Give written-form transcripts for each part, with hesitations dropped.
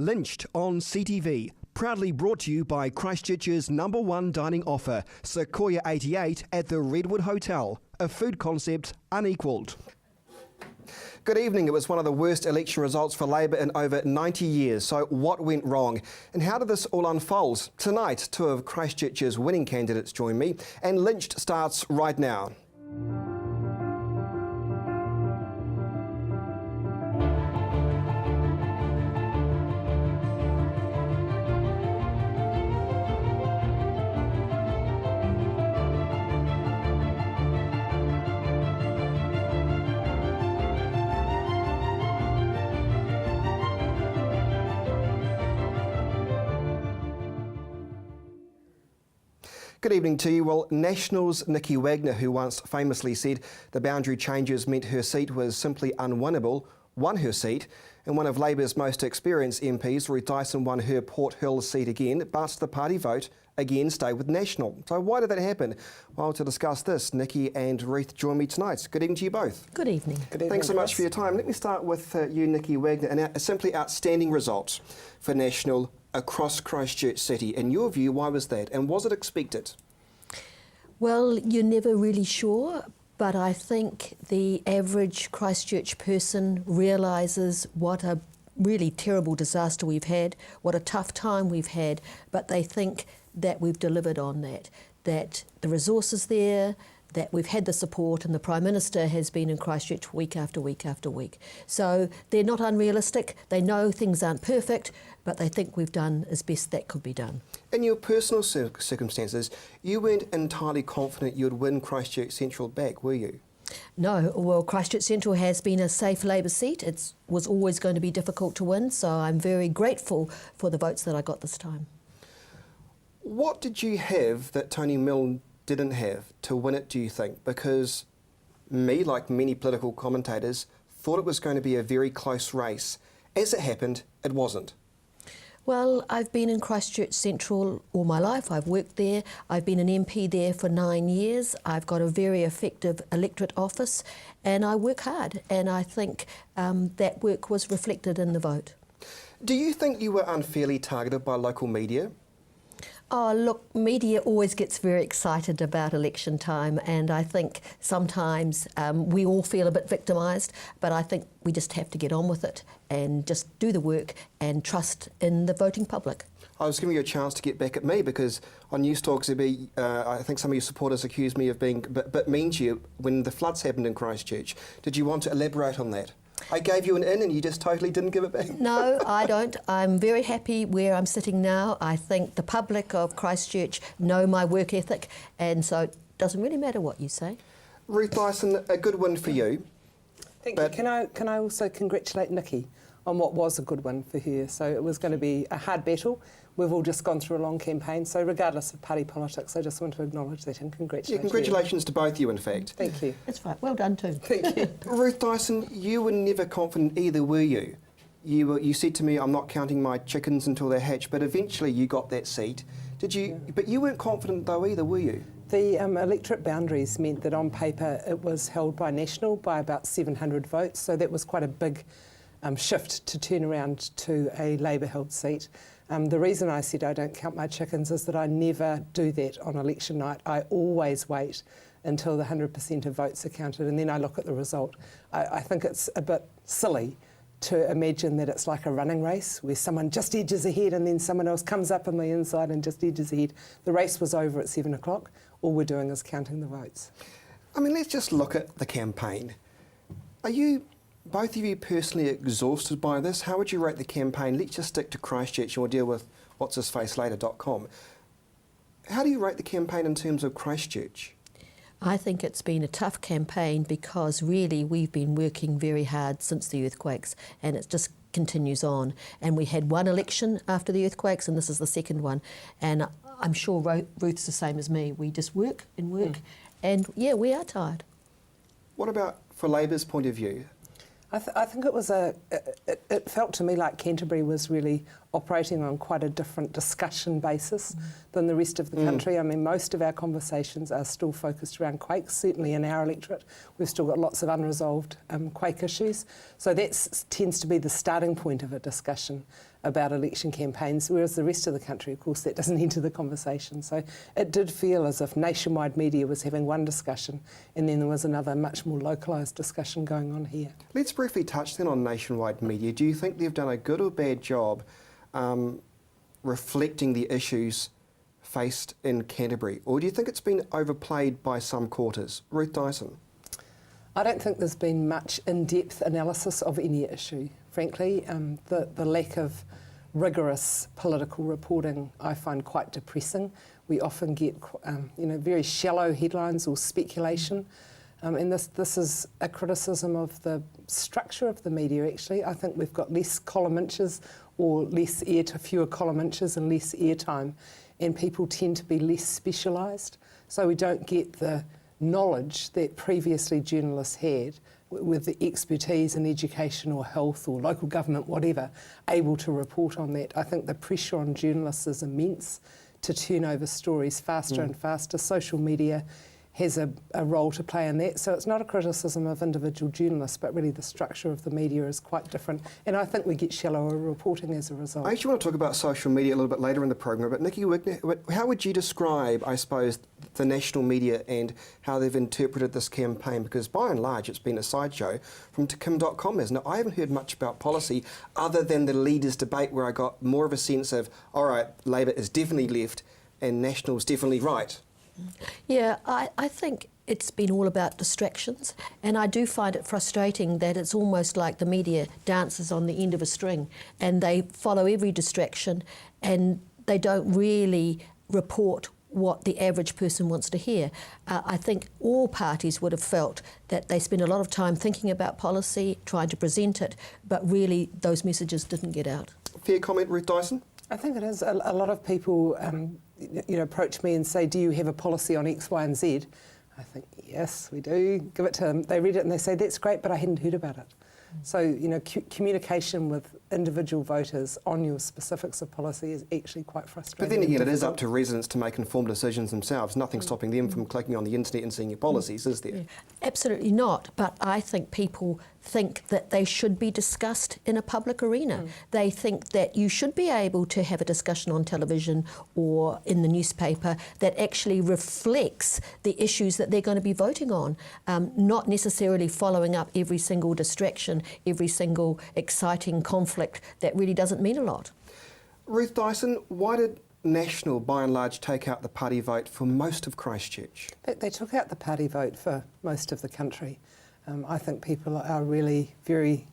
Lynched on CTV, proudly brought to you by Christchurch's #1 dining offer, Sequoia 88 at the Redwood Hotel, a food concept unequalled. Good evening. It was one of the worst election results for Labour in over 90 years. So what went wrong? And how did this all unfold? Tonight, two of Christchurch's winning candidates join me, and Lynched starts right now. Good evening to you. Well, National's Nikki Wagner, who once famously said the boundary changes meant her seat was simply unwinnable, won her seat, and one of Labour's most experienced MPs, Ruth Dyson, won her Port Hill seat again, but the party vote again stayed with National. So why did that happen? Well, to discuss this, Nikki and Ruth join me tonight. Good evening to you both. Good evening. Good evening. Thanks so much for your time. Let me start with you, Nikki Wagner, and a simply outstanding result for National across Christchurch City. In your view, why was that, and was it expected? Well, you're never really sure, but I think the average Christchurch person realises what a really terrible disaster we've had, what a tough time we've had, but they think that we've delivered on that the resources there, that we've had the support, and the Prime Minister has been in Christchurch week after week after week. So they're not unrealistic, they know things aren't perfect, but they think we've done as best that could be done. In your personal circumstances, you weren't entirely confident you'd win Christchurch Central back, were you? No, well, Christchurch Central has been a safe Labour seat. It was always going to be difficult to win, so I'm very grateful for the votes that I got this time. What did you have that Tony Milne didn't have to win it, do you think? Because me, like many political commentators, thought it was going to be a very close race. As it happened, it wasn't. Well, I've been in Christchurch Central all my life. I've worked there. I've been an MP there for 9 years. I've got a very effective electorate office and I work hard, and I think that work was reflected in the vote. Do you think you were unfairly targeted by local media? Oh, look, media always gets very excited about election time, and I think sometimes we all feel a bit victimised, but I think we just have to get on with it and just do the work and trust in the voting public. I was giving you a chance to get back at me because on Newstalk ZB, I think some of your supporters accused me of being a bit mean to you when the floods happened in Christchurch. Did you want to elaborate on that? I gave you an in and you just totally didn't give it back. No, I don't. I'm very happy where I'm sitting now. I think the public of Christchurch know my work ethic, and so it doesn't really matter what you say. Ruth Dyson, a good win for you. Thank you. Can I also congratulate Nikki on what was a good win for her? So it was going to be a hard battle. We've all just gone through a long campaign, so regardless of party politics, I just want to acknowledge that and congratulate Yeah, congratulations to both of you, in fact. Thank you. That's right. Well done too. Thank you. Ruth Dyson, you were never confident either, were you? You said to me, I'm not counting my chickens until they hatch, but eventually you got that seat. Did you? Yeah. But you weren't confident though either, were you? The electorate boundaries meant that on paper it was held by National by about 700 votes, so that was quite a big shift to turn around to a Labour-held seat. The reason I said I don't count my chickens is that I never do that on election night. I always wait until the 100% of votes are counted and then I look at the result. I think it's a bit silly to imagine that it's like a running race where someone just edges ahead and then someone else comes up on the inside and just edges ahead. The race was over at 7 o'clock. All we're doing is counting the votes. I mean, let's just look at the campaign. Are you, both of you, personally exhausted by this? How would you rate the campaign? Let's just stick to Christchurch and we'll deal with what's-his-face-later.com. How do you rate the campaign in terms of Christchurch? I think it's been a tough campaign because really we've been working very hard since the earthquakes and it just continues on. And we had one election after the earthquakes and this is the second one. And I'm sure Ruth's the same as me. We just work and work. And yeah, we are tired. What about for Labour's point of view? I think it was it felt to me like Canterbury was really operating on quite a different discussion basis than the rest of the country. I mean, most of our conversations are still focused around quakes, certainly in our electorate. We've still got lots of unresolved quake issues. So that tends to be the starting point of a discussion. about election campaigns, whereas the rest of the country, of course, that doesn't enter the conversation. So it did feel as if nationwide media was having one discussion and then there was another much more localised discussion going on here. Let's briefly touch then on nationwide media. Do you think they've done a good or bad job reflecting the issues faced in Canterbury, or do you think it's been overplayed by some quarters? Ruth Dyson. I don't think there's been much in-depth analysis of any issue, frankly. The lack of rigorous political reporting I find quite depressing. We often get very shallow headlines or speculation. And this is a criticism of the structure of the media, actually. I think we've got less column inches or fewer column inches and less airtime, and people tend to be less specialised. So we don't get the knowledge that previously journalists had with the expertise in education or health or local government, whatever, able to report on that. I think the pressure on journalists is immense to turn over stories faster and faster. Social media has a role to play in that. So it's not a criticism of individual journalists, but really the structure of the media is quite different. And I think we get shallower reporting as a result. I actually want to talk about social media a little bit later in the program, but Nikki Wagner, how would you describe, I suppose, the national media and how they've interpreted this campaign? Because by and large, it's been a sideshow from Kim.com, isn't it? I haven't heard much about policy other than the leaders' debate, where I got more of a sense of, all right, Labor is definitely left and National's definitely right. Yeah, I think it's been all about distractions, and I do find it frustrating that it's almost like the media dances on the end of a string and they follow every distraction and they don't really report what the average person wants to hear. I think all parties would have felt that they spend a lot of time thinking about policy, trying to present it, but really those messages didn't get out. Fair comment, Ruth Dyson? I think it is. A lot of people approach me and say, do you have a policy on X, Y and Z? I think, yes, we do. Give it to them. They read it and they say, that's great, but I hadn't heard about it. So, communication with individual voters on your specifics of policy is actually quite frustrating. But then again, it is up to residents to make informed decisions themselves. Nothing stopping them from clicking on the internet and seeing your policies, is there? Yeah, absolutely not. But I think people think that they should be discussed in a public arena. They think that you should be able to have a discussion on television or in the newspaper that actually reflects the issues that they're going to be voting on, not necessarily following up every single distraction, every single exciting conflict that really doesn't mean a lot. Ruth Dyson, why did National, by and large, take out the party vote for most of Christchurch? They took out the party vote for most of the country. I think people are really very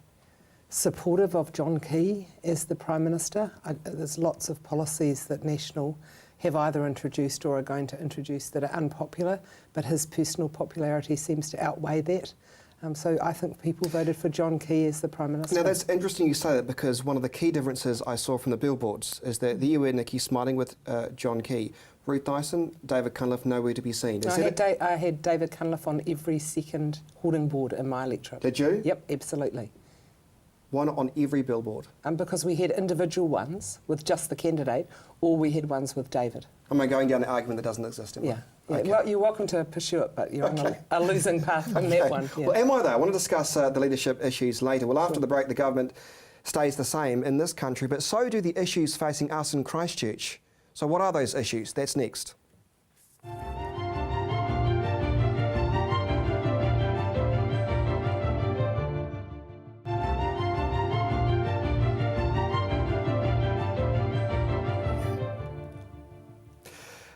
supportive of John Key as the Prime Minister. There's lots of policies that National have either introduced or are going to introduce that are unpopular, but his personal popularity seems to outweigh that. So I think people voted for John Key as the Prime Minister. Now that's interesting you say that, because one of the key differences I saw from the billboards is that there you were, Nikki, smiling with John Key. Ruth Dyson, David Cunliffe, nowhere to be seen. I had David Cunliffe on every second hoarding board in my electorate. Did you? Yep, absolutely. Why not on every billboard? Because we had individual ones with just the candidate, or we had ones with David. Am I going down the argument that doesn't exist anymore? Yeah. Okay. Well, you're welcome to pursue it, but you're on a losing path on that one. Yeah. Well, am I though? I want to discuss the leadership issues later. Well, after the break, the government stays the same in this country, but so do the issues facing us in Christchurch. So what are those issues? That's next.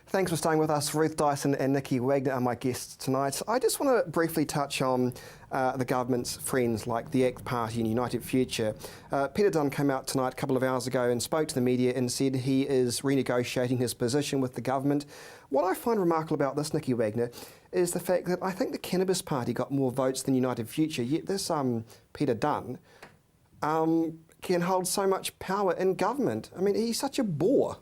Thanks for staying with us. Ruth Dyson and Nikki Wagner are my guests tonight. I just want to briefly touch on the government's friends like the ACT Party and United Future. Peter Dunn came out tonight a couple of hours ago and spoke to the media and said he is renegotiating his position with the government. What I find remarkable about this, Nikki Wagner, is the fact that I think the Cannabis Party got more votes than United Future, yet this Peter Dunn can hold so much power in government. I mean, he's such a bore.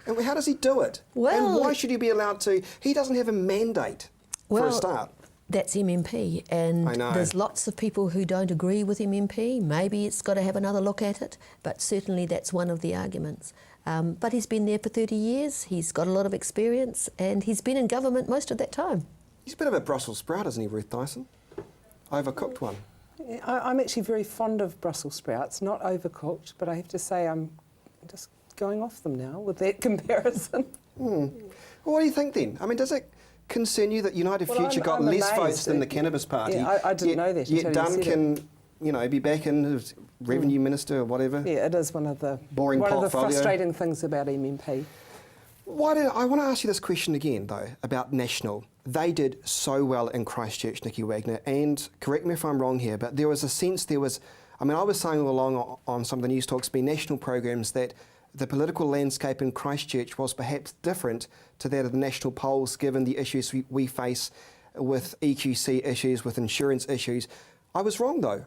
And how does he do it? Well, and why should he be allowed to? He doesn't have a mandate for a start. That's MMP, and there's lots of people who don't agree with MMP. Maybe it's got to have another look at it, but certainly that's one of the arguments. But he's been there for 30 years, he's got a lot of experience, and he's been in government most of that time. He's a bit of a Brussels sprout, isn't he, Ruth Dyson? Overcooked one. I'm actually very fond of Brussels sprouts, not overcooked, but I have to say I'm just going off them now with that comparison. Well, what do you think then? I mean, does it concern you that United Future got less votes than the Cannabis Party? Yeah, I didn't know that. Yet Dunn can, be back in as Revenue Minister or whatever. Yeah, it is one of the portfolio. Frustrating things about MMP. I want to ask you this question again, though, about National. They did so well in Christchurch, Nikki Wagner, and correct me if I'm wrong here, but there was a sense I was saying all along on some of the Newstalk ZB national programs that the political landscape in Christchurch was perhaps different to that of the national polls, given the issues we face with EQC issues, with insurance issues. I was wrong, though.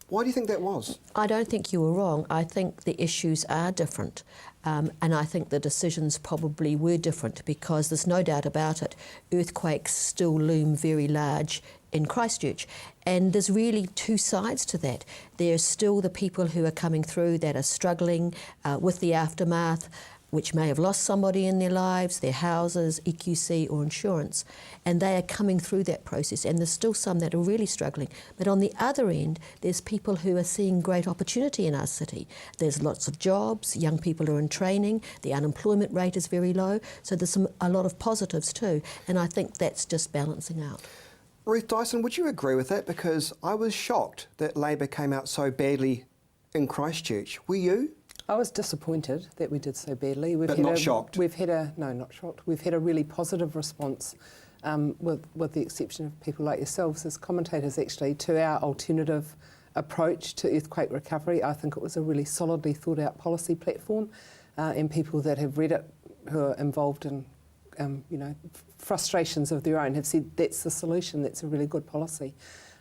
Why do you think that was? I don't think you were wrong. I think the issues are different. And I think the decisions probably were different because there's no doubt about it. Earthquakes still loom very large in Christchurch. And there's really two sides to that. There's still the people who are coming through that are struggling with the aftermath, which may have lost somebody in their lives, their houses, EQC or insurance, and they are coming through that process, and there's still some that are really struggling. But on the other end, there's people who are seeing great opportunity in our city. There's lots of jobs, young people are in training, the unemployment rate is very low, so there's a lot of positives too, and I think that's just balancing out. Ruth Dyson, would you agree with that? Because I was shocked that Labour came out so badly in Christchurch. Were you? I was disappointed that we did so badly. But not shocked? No, not shocked. We've had a really positive response, with the exception of people like yourselves as commentators, actually, to our alternative approach to earthquake recovery. I think it was a really solidly thought out policy platform, and people that have read it who are involved in frustrations of their own have said that's the solution, that's a really good policy.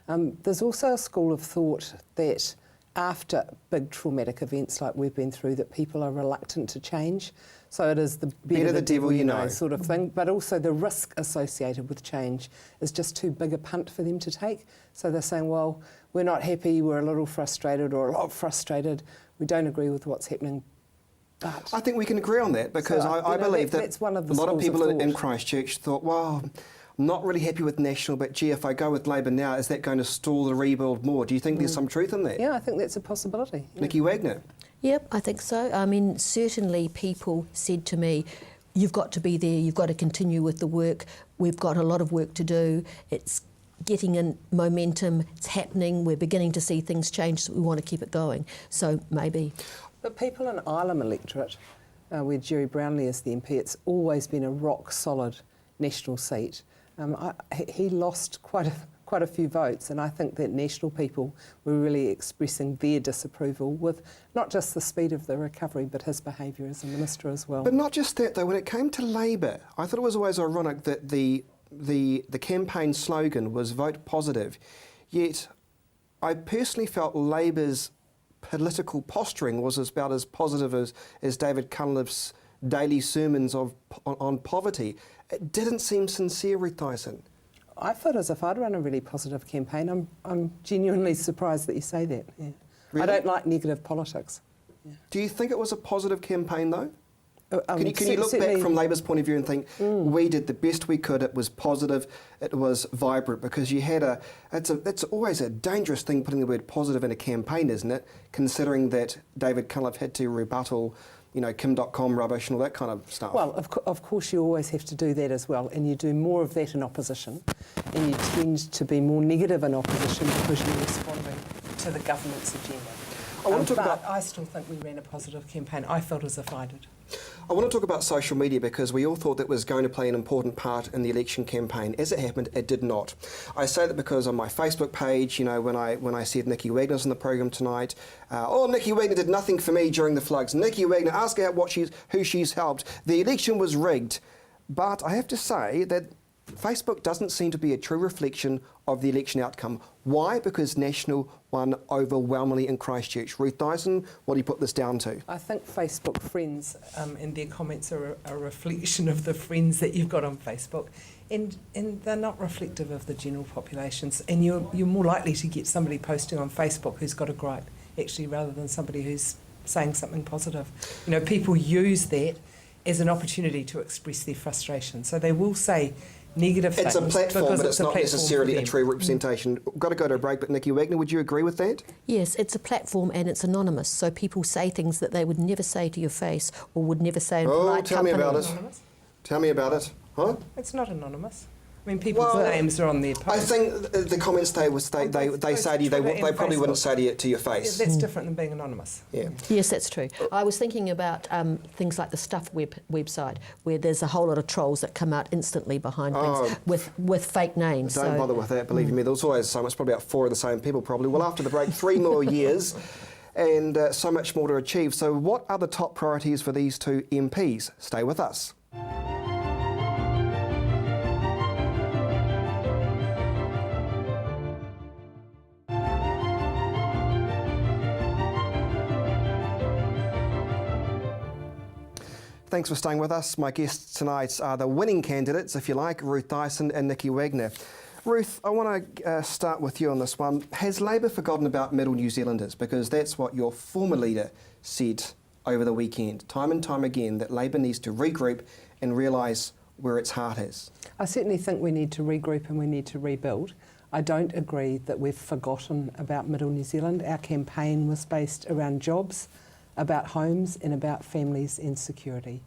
There's also a school of thought that after big traumatic events like we've been through, that people are reluctant to change. So it is the better the devil you know sort of thing, but also the risk associated with change is just too big a punt for them to take. So they're saying, well, we're not happy, we're a little frustrated or a lot frustrated, we don't agree with what's happening. But I think we can agree on that because I believe that a lot of people in Christchurch thought, well, I'm not really happy with National, but gee, if I go with Labour now, is that going to stall the rebuild more? Do you think there's some truth in that? Yeah, I think that's a possibility. Yeah. Nikki Wagner? Yep, I think so. I mean, certainly people said to me, you've got to be there, you've got to continue with the work, we've got a lot of work to do, it's getting in momentum, it's happening, we're beginning to see things change, so we want to keep it going. So maybe. But people in Ilam electorate, where Jerry Brownlee is the MP, it's always been a rock-solid national seat. He lost quite a few votes, and I think that national people were really expressing their disapproval with not just the speed of the recovery, but his behaviour as a minister as well. But not just that, though. When it came to Labour, I thought it was always ironic that the campaign slogan was vote positive, yet I personally felt Labour's political posturing was about as positive as David Cunliffe's daily sermons on poverty. It didn't seem sincere, Ruth Dyson. I felt as if I'd run a really positive campaign. I'm genuinely surprised that you say that. Yeah. Really? I don't like negative politics. Yeah. Do you think it was a positive campaign, though? Can you look back from Labour's point of view and think, we did the best we could, it was positive, it was vibrant, because you had that's always a dangerous thing, putting the word positive in a campaign, isn't it? Considering that David Cunliffe had to rebuttal, Kim.com rubbish and all that kind of stuff. Well, of course you always have to do that as well, and you do more of that in opposition, and you tend to be more negative in opposition because you're responding to the government's agenda. I still think we ran a positive campaign. I felt as if I did. I want to talk about social media because we all thought that was going to play an important part in the election campaign. As it happened, it did not. I say that because on my Facebook page, when I said Nikki Wagner's on the program tonight, Nikki Wagner did nothing for me during the floods. Nikki Wagner, ask her who she's helped. The election was rigged. But I have to say that Facebook doesn't seem to be a true reflection of the election outcome. Why? Because National won overwhelmingly in Christchurch. Ruth Dyson, what do you put this down to? I think Facebook friends and their comments are a reflection of the friends that you've got on Facebook, and they're not reflective of the general populations. And you're more likely to get somebody posting on Facebook who's got a gripe, actually, rather than somebody who's saying something positive. People use that as an opportunity to express their frustration. So they will say negative things. It's a platform, because but it's not platform necessarily for a them. true representation. Got to go to a break, but Nikki Wagner, would you agree with that? Yes, it's a platform and it's anonymous, so people say things that they would never say to your face or would never say in polite tell company. me about it. Anonymous? Tell me about it. Huh? It's not anonymous. I mean, people's names are on their posts. I think the comments they say to you, they probably wouldn't say to your face. Yeah, that's different than being anonymous. Yeah. Yes, that's true. I was thinking about things like the Stuff website, where there's a whole lot of trolls that come out instantly behind things with fake names. Don't bother with that, believe me. There's always so much, probably about 4 of the same people probably. Well, after the break, 3 more years and so much more to achieve. So what are the top priorities for these 2 MPs? Stay with us. Thanks for staying with us. My guests tonight are the winning candidates, if you like, Ruth Dyson and Nikki Wagner. Ruth, I want to start with you on this one. Has Labour forgotten about middle New Zealanders? Because that's what your former leader said over the weekend, time and time again, that Labour needs to regroup and realise where its heart is. I certainly think we need to regroup and we need to rebuild. I don't agree that we've forgotten about middle New Zealand. Our campaign was based around jobs, about homes and about families and security.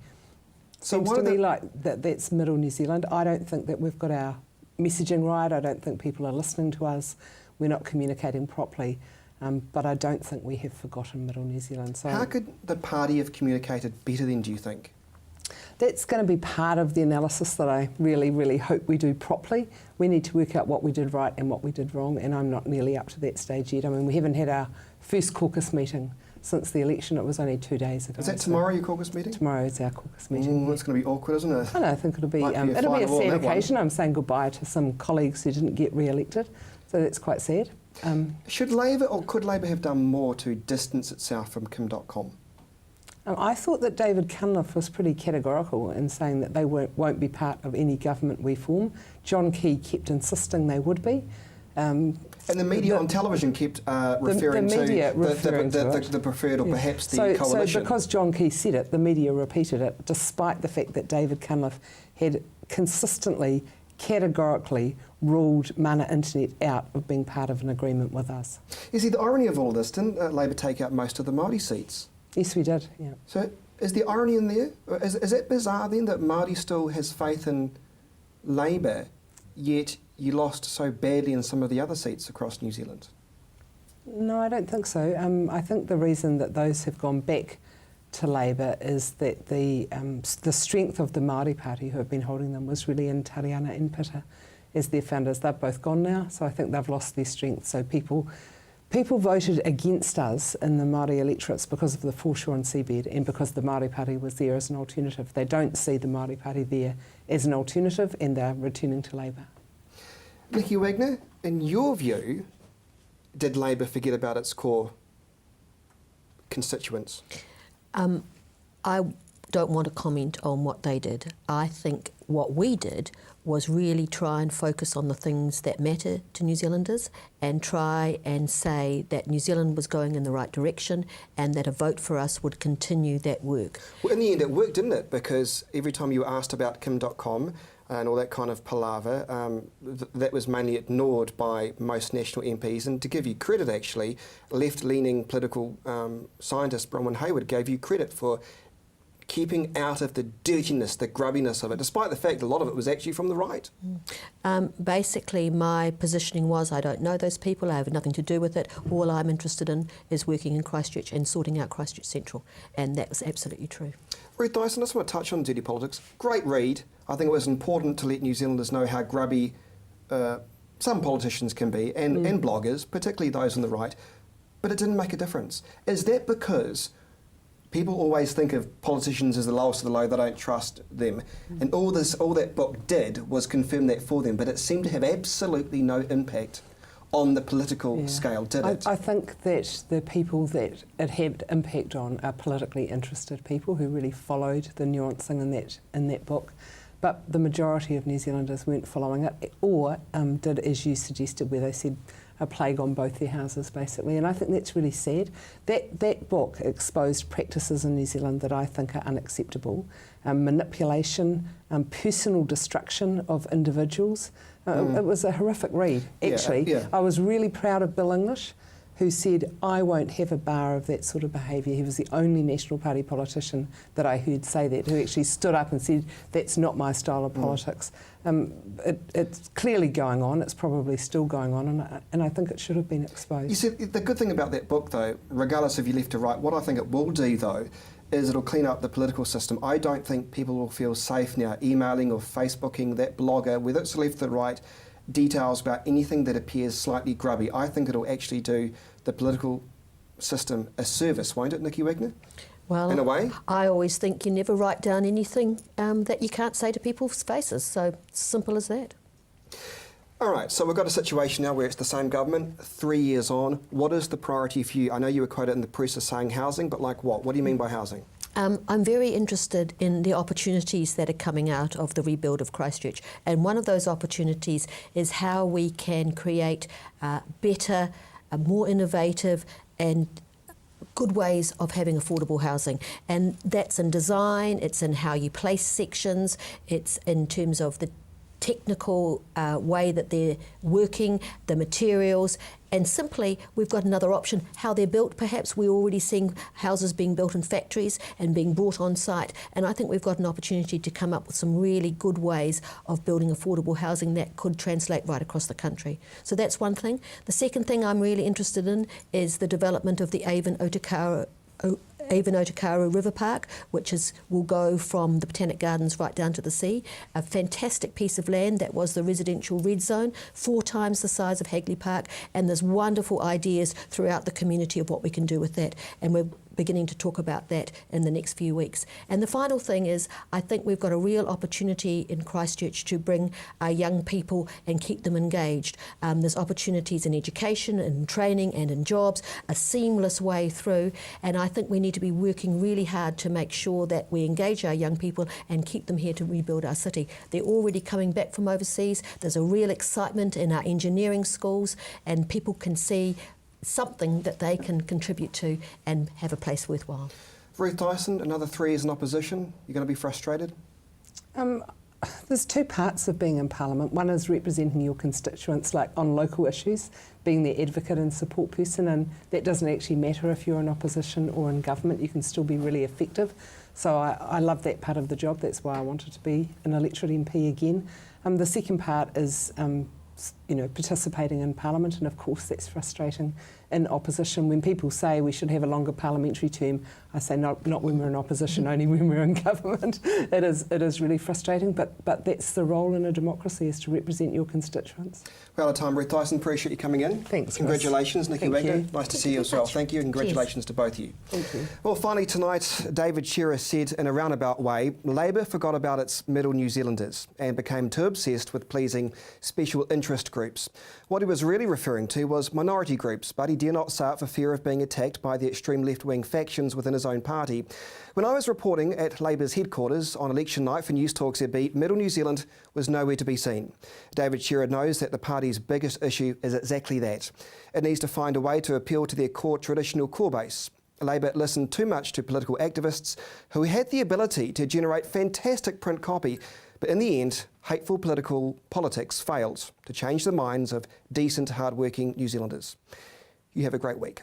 So Seems to me like that's middle New Zealand. I don't think that we've got our messaging right. I don't think people are listening to us. We're not communicating properly. But I don't think we have forgotten middle New Zealand. So how could the party have communicated better then, do you think? That's going to be part of the analysis that I really, really hope we do properly. We need to work out what we did right and what we did wrong, and I'm not nearly up to that stage yet. I mean, we haven't had our first caucus meeting since the election. It was only 2 days ago. Is that tomorrow, your caucus meeting? Tomorrow is our caucus meeting. It's going to be awkward, isn't it? I think it'll be a sad occasion. I'm saying goodbye to some colleagues who didn't get re-elected, so that's quite sad. Should Labour or could Labour have done more to distance itself from Kim.com? I thought that David Cunliffe was pretty categorical in saying that they won't be part of any government we form. John Key kept insisting they would be. And the media on television kept referring to the preferred or perhaps the coalition. So because John Key said it, the media repeated it, despite the fact that David Cunliffe had consistently, categorically ruled Mana Internet out of being part of an agreement with us. You see, the irony of all this, didn't Labour take out most of the Māori seats? Yes, we did, yeah. So is the irony in there? Is it bizarre then that Māori still has faith in Labour, yet you lost so badly in some of the other seats across New Zealand? No, I don't think so. I think the reason that those have gone back to Labour is that the strength of the Māori Party who have been holding them was really in Tariana and Pita as their founders. They've both gone now, so I think they've lost their strength. So people voted against us in the Māori electorates because of the foreshore and seabed and because the Māori Party was there as an alternative. They don't see the Māori Party there as an alternative and they're returning to Labour. Nikki Wagner, in your view, did Labour forget about its core constituents? I don't want to comment on what they did. I think what we did was really try and focus on the things that matter to New Zealanders and try and say that New Zealand was going in the right direction and that a vote for us would continue that work. Well, in the end it worked, didn't it? Because every time you were asked about Kim.com and all that kind of palaver, that was mainly ignored by most national MPs. And to give you credit, actually, left-leaning political scientist Bronwyn Hayward gave you credit for keeping out of the dirtiness, the grubbiness of it, despite the fact a lot of it was actually from the right. Basically, my positioning was I don't know those people, I have nothing to do with it. All I'm interested in is working in Christchurch and sorting out Christchurch Central, and that was absolutely true. Ruth Dyson, I just want to touch on dirty politics. Great read. I think it was important to let New Zealanders know how grubby some politicians can be, and bloggers, particularly those on the right, but it didn't make a difference. Is that because people always think of politicians as the lowest of the low, they don't trust them. And all that book did was confirm that for them, but it seemed to have absolutely no impact on the political scale, did it? I think that the people that it had impact on are politically interested people who really followed the nuancing in that book. But the majority of New Zealanders weren't following it, or did, as you suggested, where they said, a plague on both their houses, basically. And I think that's really sad. That book exposed practices in New Zealand that I think are unacceptable. Manipulation, personal destruction of individuals. It was a horrific read, actually. I was really proud of Bill English, who said, I won't have a bar of that sort of behaviour. He was the only National Party politician that I heard say that, who actually stood up and said, that's not my style of politics. It's clearly going on. It's probably still going on, and I think it should have been exposed. You see, the good thing about that book, though, regardless of you left or right, what I think it will do, though, is it'll clean up the political system. I don't think people will feel safe now emailing or Facebooking that blogger, whether it's left or right, details about anything that appears slightly grubby. I think it'll actually do the political system a service, won't it, Nikki Wagner? Well, in a way? I always think you never write down anything that you can't say to people's faces, so simple as that. All right, so we've got a situation now where it's the same government, 3 years on. What is the priority for you? I know you were quoted in the press as saying housing, but like what? What do you mean by housing? I'm very interested in the opportunities that are coming out of the rebuild of Christchurch, and one of those opportunities is how we can create better, more innovative and good ways of having affordable housing. And that's in design, it's in how you place sections, it's in terms of the technical way that they're working, the materials, and simply we've got another option, how they're built. Perhaps we're already seeing houses being built in factories and being brought on site, and I think we've got an opportunity to come up with some really good ways of building affordable housing that could translate right across the country. So that's one thing. The second thing I'm really interested in is the development of the Avon Otakara River Park, which will go from the Botanic Gardens right down to the sea. A fantastic piece of land that was the residential red zone, 4 times the size of Hagley Park, and there's wonderful ideas throughout the community of what we can do with that, and we're beginning to talk about that in the next few weeks. And the final thing is, I think we've got a real opportunity in Christchurch to bring our young people and keep them engaged. There's opportunities in education and training and in jobs, a seamless way through, and I think we need to be working really hard to make sure that we engage our young people and keep them here to rebuild our city. They're already coming back from overseas. There's a real excitement in our engineering schools, and people can see something that they can contribute to and have a place worthwhile. Ruth Dyson, another 3 years in opposition. You're going to be frustrated? There's 2 parts of being in Parliament. One is representing your constituents, like on local issues, being their advocate and support person, and that doesn't actually matter if you're in opposition or in government. You can still be really effective. So I love that part of the job. That's why I wanted to be an electorate MP again. The second part is participating in Parliament, and of course that's frustrating in opposition. When people say we should have a longer parliamentary term, I say not when we're in opposition, only when we're in government. It is really frustrating, but that's the role in a democracy, is to represent your constituents. We're out of time, Ruth Dyson. Appreciate you coming in. Thanks. Congratulations, Nikki Wagner. Nice to see you as well. Thank you, and congratulations Cheers. to both of you. Thank you. Well, finally tonight, David Shearer said in a roundabout way, Labour forgot about its middle New Zealanders and became too obsessed with pleasing special interest groups. What he was really referring to was minority groups, but he dare not say it for fear of being attacked by the extreme left-wing factions within his own party. When I was reporting at Labour's headquarters on election night for Newstalk ZB, Middle New Zealand was nowhere to be seen. David Shearer knows that the party's biggest issue is exactly that. It needs to find a way to appeal to their traditional core base. Labour listened too much to political activists who had the ability to generate fantastic print copy, but in the end, hateful politics failed to change the minds of decent, hard-working New Zealanders. You have a great week.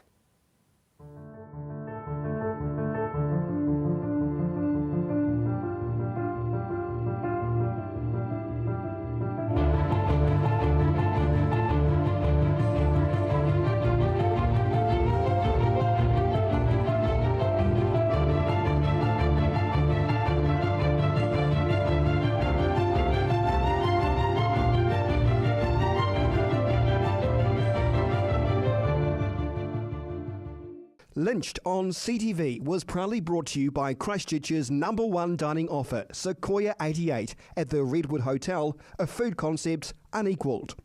Lynched on CTV was proudly brought to you by Christchurch's #1 dining offer, Sequoia 88, at the Redwood Hotel, a food concept unequalled.